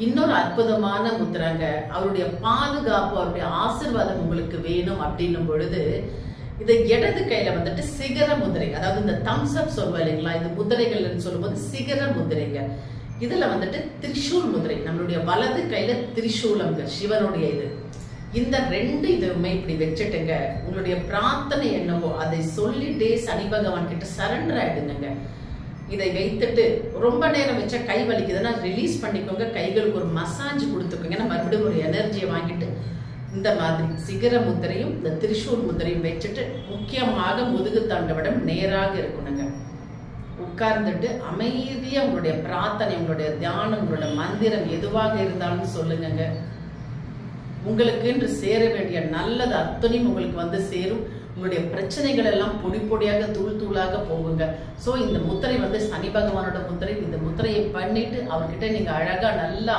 இன்னொரு அற்புதமான முத்திரைங்க. அவருடைய பாதுகாப்பு, அவருடைய ஆசீர்வாதம் உங்களுக்கு வேணும் அப்படின்னும் பொழுது, இதை இடது கையில வந்துட்டு சிகர முதிரை, அதாவது இந்த தம்ஸ் அப் சொல்லுவா இல்லைங்களா, இது முதிரைகள்னு சொல்லும்போது சிகர முதிரைங்க. இதுல வந்துட்டு திரிசூல் முதிரை, நம்மளுடைய வலது கையில திரிசூலம்ங்க, சிவனுடைய இது. இந்த ரெண்டு இதுவுமே இப்படி வச்சுட்டுங்க, உங்களுடைய பிரார்த்தனை என்னவோ அதை சொல்லிட்டே சனி பகவான் கிட்ட சரண்டர் ஆயிடுங்க. இதை வைத்துட்டு ரொம்ப நேரம் வச்சா கை வலிக்குதுன்னா ரிலீஸ் பண்ணிக்கோங்க, கைகளுக்கு ஒரு மசாஜ் கொடுத்துக்கோங்க. ஏன்னா மறுபடியும் ஒரு எனர்ஜியை வாங்கிட்டு இந்த மாதிரி சிகர முத்திரையும் இந்த திரிசூல் முத்திரையும் வச்சுட்டு, முக்கியமாக முதுகு தண்டவிடம் நேராக இருக்கணுங்க. உட்கார்ந்துட்டு அமைதியா உங்களுடைய பிரார்த்தனை, உங்களுடைய தியானம், உங்களுடைய மந்திரம் எதுவாக இருந்தாலும் சொல்லுங்க. உங்களுக்கு என்று சேர வேண்டிய நல்லது அத்தனையும் உங்களுக்கு வந்து சேரும். உங்களுடைய பிரச்சனைகள் எல்லாம் பொடி பொடியாக தூள் தூளாக போகுங்க. ஸோ இந்த முத்திரை வந்து சனி பகவானோட முத்திரை. இந்த முத்திரையை பண்ணிட்டு அவர்கிட்ட நீங்க அழகா நல்லா